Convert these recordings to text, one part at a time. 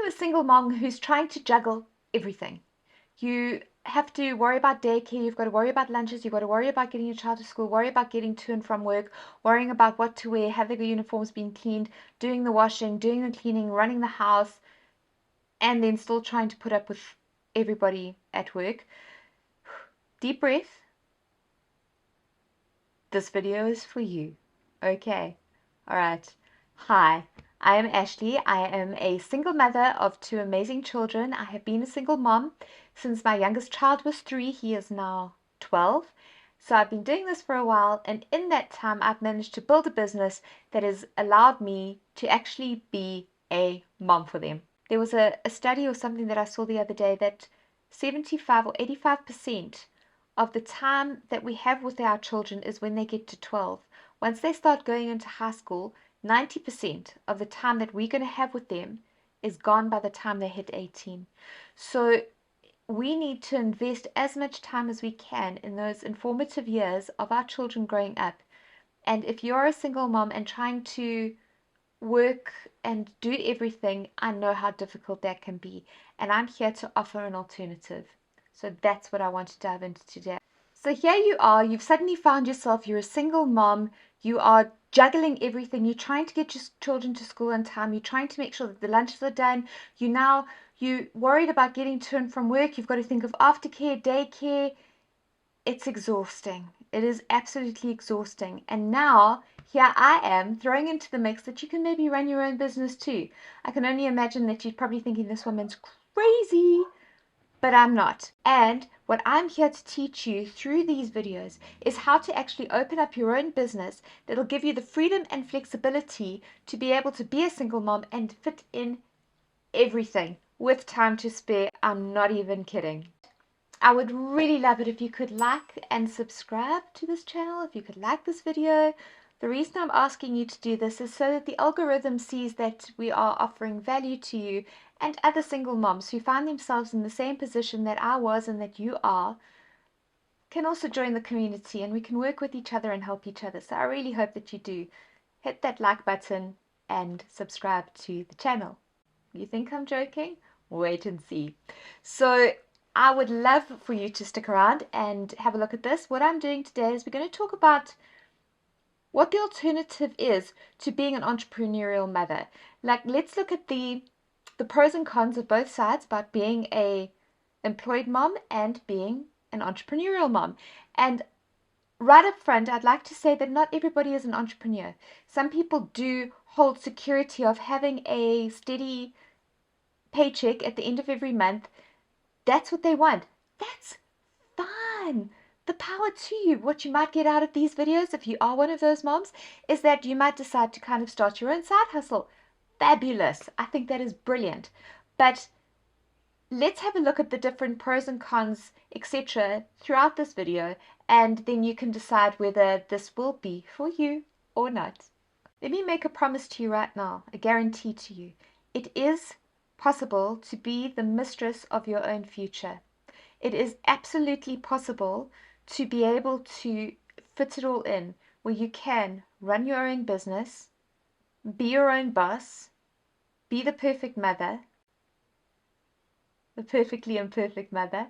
a single mom who's trying to juggle everything. You have to worry about daycare, you've got to worry about lunches, you've got to worry about getting your child to school, worry about getting to and from work, worrying about what to wear, have the uniforms being cleaned, doing the washing, doing the cleaning, running the house, and then still trying to put up with everybody at work. Deep breath. This video is for you. Okay. All right. Hi, I am Ashley. I am a single mother of two amazing children. I have been a single mom since my youngest child was 3. He is now 12. So I've been doing this for a while, and in that time I've managed to build a business that has allowed me to actually be a mom for them. There was a study or something that I saw the other day that 75 or 85% of the time that we have with our children is when they get to 12. Once they start going into high school, 90% of the time that we're going to have with them is gone by the time they hit 18. So we need to invest as much time as we can in those informative years of our children growing up. And if you're a single mom and trying to work and do everything, I know how difficult that can be. And I'm here to offer an alternative. So that's what I want to dive into today. So here you are, you've suddenly found yourself, you're a single mom, you are juggling everything, you're trying to get your children to school on time, you're trying to make sure that the lunches are done, you're worried about getting to and from work, you've got to think of aftercare, daycare. It's exhausting. It is absolutely exhausting. And now here I am throwing into the mix that you can maybe run your own business too. I can only imagine that you're probably thinking this woman's crazy. But I'm not. And what I'm here to teach you through these videos is how to actually open up your own business that'll give you the freedom and flexibility to be able to be a single mom and fit in everything with time to spare. I'm not even kidding. I would really love it if you could like and subscribe to this channel, if you could like this video. The reason I'm asking you to do this is so that the algorithm sees that we are offering value to you and other single moms who find themselves in the same position that I was and that you are can also join the community, and we can work with each other and help each other. So I really hope that you do hit that like button and subscribe to the channel. You think I'm joking? Wait and see. So I would love for you to stick around and have a look at this. What I'm doing today is we're going to talk about what the alternative is to being an entrepreneurial mother. Like, let's look at the pros and cons of both sides about being a employed mom and being an entrepreneurial mom. And right up front, I'd like to say that not everybody is an entrepreneur. Some people do hold security of having a steady paycheck at the end of every month. That's what they want. That's fine. The power to you. What you might get out of these videos, if you are one of those moms, is that you might decide to kind of start your own side hustle. Fabulous. I think that is brilliant. But let's have a look at the different pros and cons, etc. throughout this video, and then you can decide whether this will be for you or not. Let me make a promise to you right now, a guarantee to you. It is possible to be the mistress of your own future. It is absolutely possible to be able to fit it all in, where you can run your own business, be your own boss, be the perfect mother, the perfectly imperfect mother.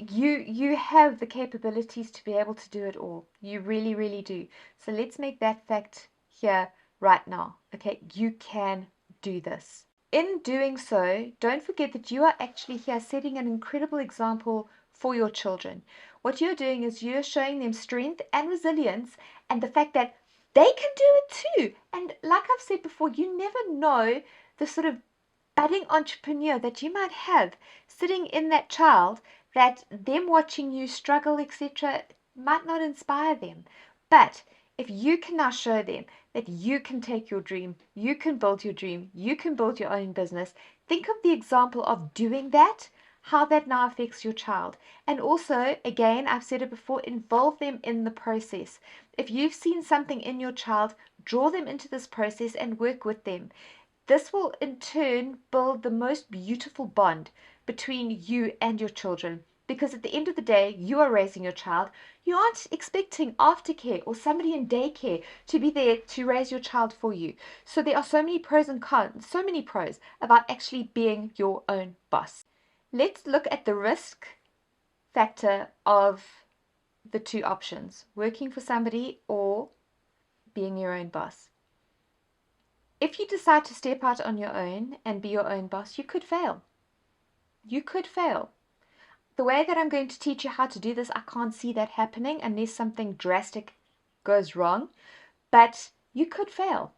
You have the capabilities to be able to do it all. You really, really do. So let's make that fact here right now. Okay, you can do this. In doing so, don't forget that you are actually here setting an incredible example for your children. What you're doing is you're showing them strength and resilience and the fact that they can do it too. And like I've said before, you never know the sort of budding entrepreneur that you might have sitting in that child, that them watching you struggle, etc., might not inspire them. But if you can now show them that you can take your dream, you can build your dream, you can build your own business, think of the example of doing that, how that now affects your child. And also, again, I've said it before, involve them in the process. If you've seen something in your child, draw them into this process and work with them. This will in turn build the most beautiful bond between you and your children. Because at the end of the day, you are raising your child. You aren't expecting aftercare or somebody in daycare to be there to raise your child for you. So there are so many pros and cons, so many pros about actually being your own boss. Let's look at the risk factor of the two options, working for somebody or being your own boss. If you decide to step out on your own and be your own boss, you could fail. You could fail. The way that I'm going to teach you how to do this, I can't see that happening unless something drastic goes wrong, but you could fail.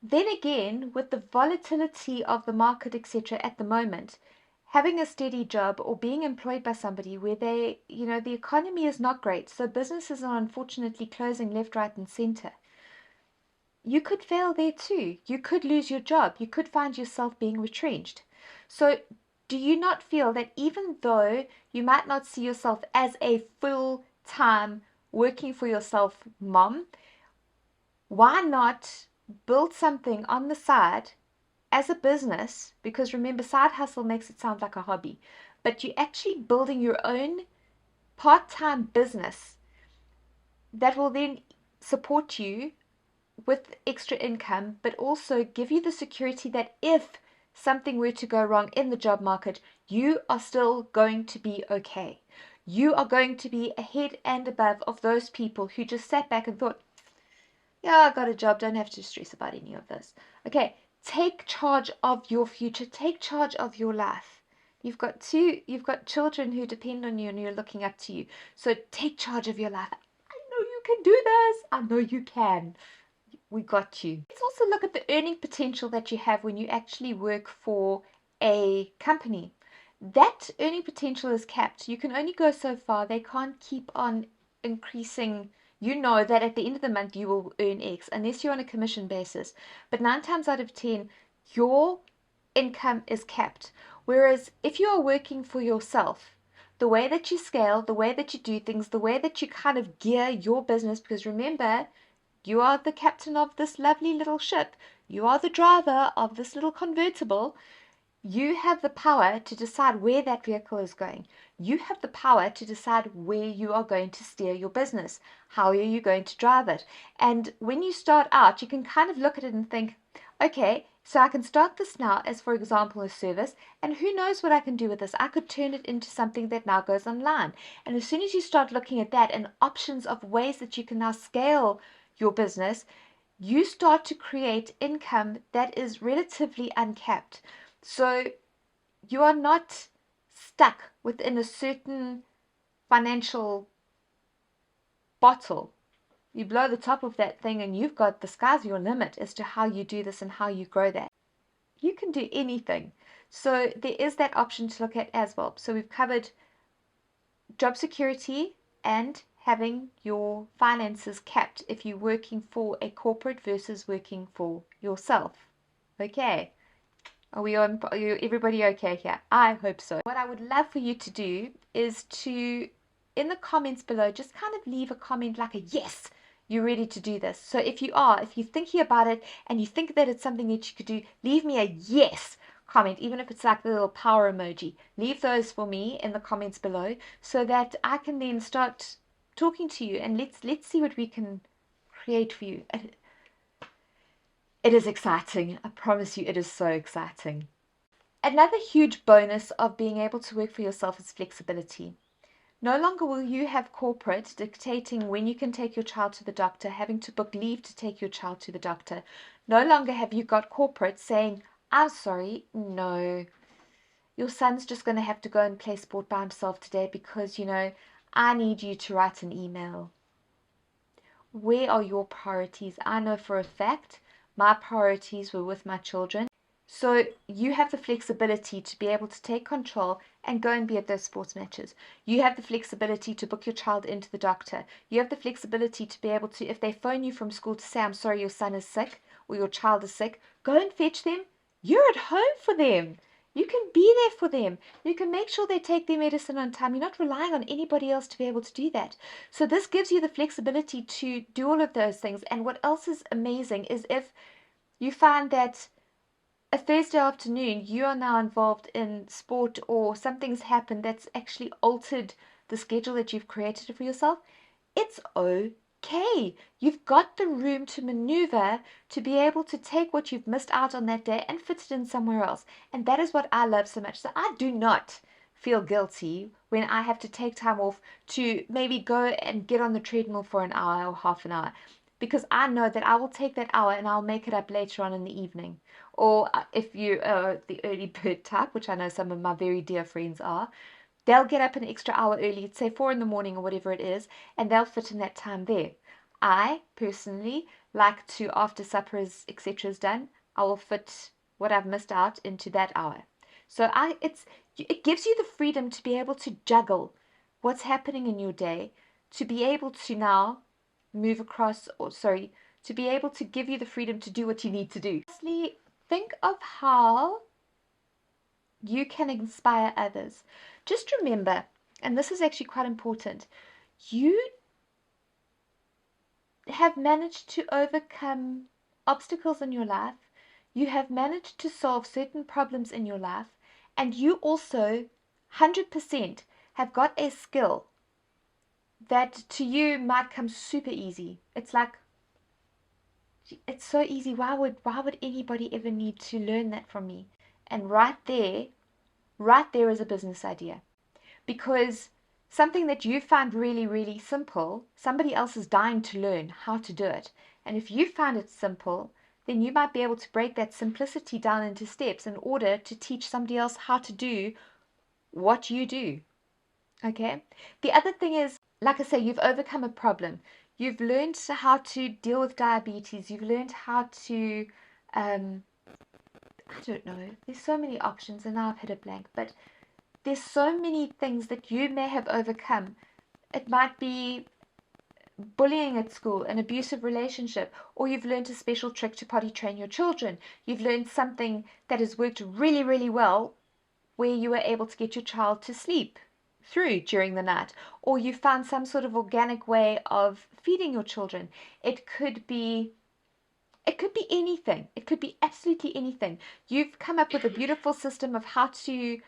Then again, with the volatility of the market, etc., at the moment, having a steady job or being employed by somebody where they, the economy is not great, so businesses are unfortunately closing left, right, and center. You could fail there too. You could lose your job. You could find yourself being retrenched. So, do you not feel that even though you might not see yourself as a full-time working for yourself mom, why not build something on the side as a business? Because remember, side hustle makes it sound like a hobby, but you're actually building your own part-time business that will then support you with extra income, but also give you the security that if something were to go wrong in the job market, you are still going to be okay. You are going to be ahead and above of those people who just sat back and thought, yeah, I got a job, don't have to stress about any of this. Okay, take charge of your future, take charge of your life. You've got children who depend on you and you're looking up to you. So take charge of your life. I know you can do this. I know you can. We got you. Let's also look at the earning potential that you have when you actually work for a company. That earning potential is capped. You can only go so far. They can't keep on increasing. You know that at the end of the month you will earn X unless you're on a commission basis. But 9 times out of 10, your income is capped. Whereas if you are working for yourself, the way that you scale, the way that you do things, the way that you kind of gear your business, because remember, you are the captain of this lovely little ship. You are the driver of this little convertible. You have the power to decide where that vehicle is going. You have the power to decide where you are going to steer your business. How are you going to drive it? And when you start out, you can kind of look at it and think, okay, so I can start this now as, for example, a service, and who knows what I can do with this? I could turn it into something that now goes online. And as soon as you start looking at that and options of ways that you can now scale your business, you start to create income that is relatively uncapped. So you are not stuck within a certain financial bottle. You blow the top of that thing and you've got the sky's your limit as to how you do this and how you grow that. You can do anything. So there is that option to look at as well. So we've covered job security and having your finances capped if you're working for a corporate versus working for yourself. Okay. Are everybody okay here? I hope so. What I would love for you to do is to, in the comments below, just kind of leave a comment like a yes, you're ready to do this. So if you're thinking about it and you think that it's something that you could do, leave me a yes comment, even if it's like the little power emoji. Leave those for me in the comments below so that I can then start talking to you and let's see what we can create for you. It is exciting. I promise you, it is so exciting. Another huge bonus of being able to work for yourself is flexibility. No longer will you have corporate dictating when you can take your child to the doctor, having to book leave to take your child to the doctor. No longer have you got corporate saying, I'm sorry, no, your son's just going to have to go and play sport by himself today because, I need you to write an email. Where are your priorities? I know for a fact my priorities were with my children. So you have the flexibility to be able to take control and go and be at those sports matches. You have the flexibility to book your child into the doctor. You have the flexibility to be able to, if they phone you from school to say, I'm sorry, your son is sick or your child is sick, go and fetch them. You're at home for them. You can be there for them. You can make sure they take their medicine on time. You're not relying on anybody else to be able to do that. So this gives you the flexibility to do all of those things. And what else is amazing is if you find that a Thursday afternoon you are now involved in sport or something's happened that's actually altered the schedule that you've created for yourself, it's okay. You've got the room to maneuver to be able to take what you've missed out on that day and fit it in somewhere else. And that is what I love so much. So I do not feel guilty when I have to take time off to maybe go and get on the treadmill for an hour or half an hour, because I know that I will take that hour and I'll make it up later on in the evening. Or if you are the early bird type, which I know some of my very dear friends are, they'll get up an extra hour early, say 4 in the morning or whatever it is, and they'll fit in that time there. I personally like to, after supper is etc. is done, I will fit what I've missed out into that hour. So it gives you the freedom to be able to juggle what's happening in your day, to be able to now move across, or sorry, to be able to give you the freedom to do what you need to do. Lastly, think of how you can inspire others. Just remember, and this is actually quite important, you have managed to overcome obstacles in your life, you have managed to solve certain problems in your life, and you also 100% have got a skill that to you might come super easy. It's like, it's so easy. Why would anybody ever need to learn that from me? And right there is a business idea. Because something that you find really, really simple, somebody else is dying to learn how to do it. And if you find it simple, then you might be able to break that simplicity down into steps in order to teach somebody else how to do what you do. Okay? The other thing is, like I say, you've overcome a problem. You've learned how to deal with diabetes. You've learned how to, I don't know, there's so many options, and now I've hit a blank, but there's so many things that you may have overcome. It might be bullying at school, an abusive relationship, or you've learned a special trick to potty train your children. You've learned something that has worked really, really well where you were able to get your child to sleep through during the night, or you found some sort of organic way of feeding your children. It could be anything. It could be absolutely anything. You've come up with a beautiful system of how to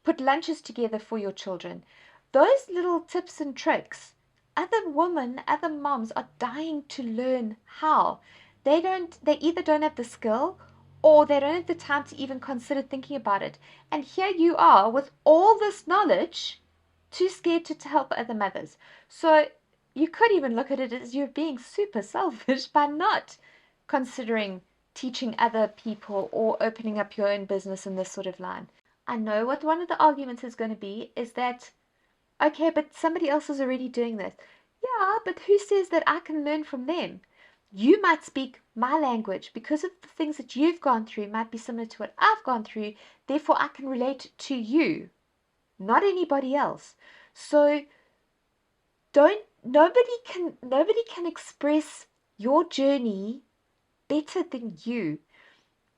put lunches together for your children. Those little tips and tricks, other women, other moms are dying to learn how. They either don't have the skill, or they don't have the time to even consider thinking about it. And here you are with all this knowledge, too scared to help other mothers. So you could even look at it as you're being super selfish by not considering teaching other people or opening up your own business in this sort of line. I know what one of the arguments is going to be is that, okay, but somebody else is already doing this. Yeah, but who says that I can learn from them? You might speak my language because of the things that you've gone through might be similar to what I've gone through. Therefore, I can relate to you, not anybody else. So nobody can express your journey better than you.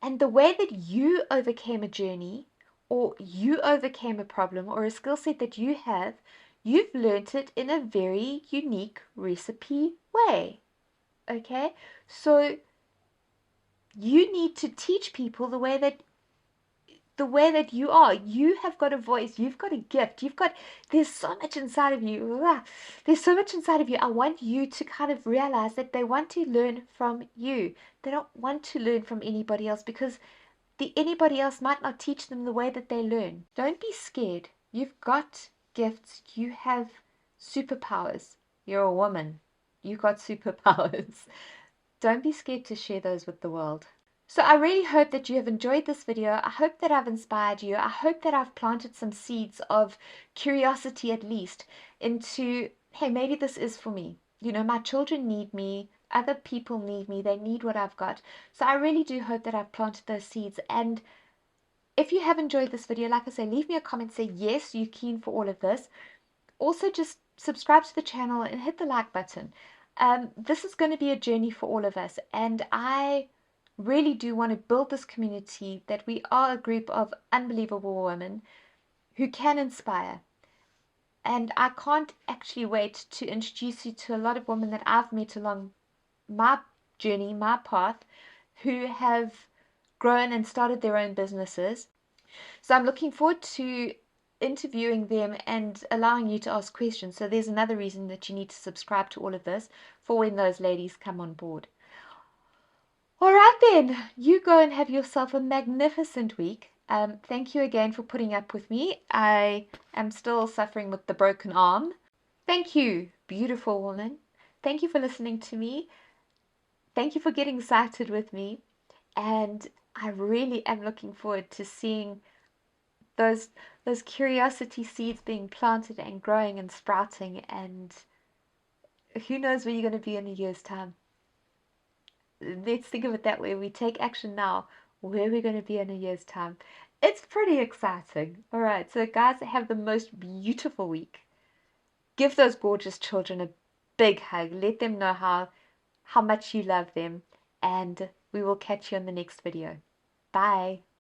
And the way that you overcame a journey, or you overcame a problem, or a skill set that you have, you've learnt it in a very unique recipe way. Okay? So you need to teach people the way that you are. You have got a voice, you've got a gift, there's so much inside of you. There's so much inside of you. I want you to kind of realize that they want to learn from you. They don't want to learn from anybody else, because anybody else might not teach them the way that they learn. Don't be scared. You've got gifts. You have superpowers. You're a woman. You've got superpowers. Don't be scared to share those with the world. So I really hope that you have enjoyed this video. I hope that I've inspired you. I hope that I've planted some seeds of curiosity, at least, into, hey, maybe this is for me. My children need me. Other people need me. They need what I've got. So I really do hope that I've planted those seeds. And if you have enjoyed this video, like I say, leave me a comment, say yes, you're keen for all of this. Also, just subscribe to the channel and hit the like button. This is going to be a journey for all of us, and I really do want to build this community, that we are a group of unbelievable women who can inspire. And I can't actually wait to introduce you to a lot of women that I've met along my journey, my path, who have grown and started their own businesses. So I'm looking forward to interviewing them and allowing you to ask questions. So there's another reason that you need to subscribe to all of this for when those ladies come on board. All right, then, you go and have yourself a magnificent week. Thank you again for putting up with me. I am still suffering with the broken arm. Thank you, beautiful woman. Thank you for listening to me. Thank you for getting excited with me. And I really am looking forward to seeing those those curiosity seeds being planted and growing and sprouting. And who knows where you're going to be in a year's time. Let's think of it that way. We take action now, where we're going to be in a year's time. It's pretty exciting. All right, so guys, have the most beautiful week. Give those gorgeous children a big hug. Let them know how much you love them, and we will catch you in the next video. Bye.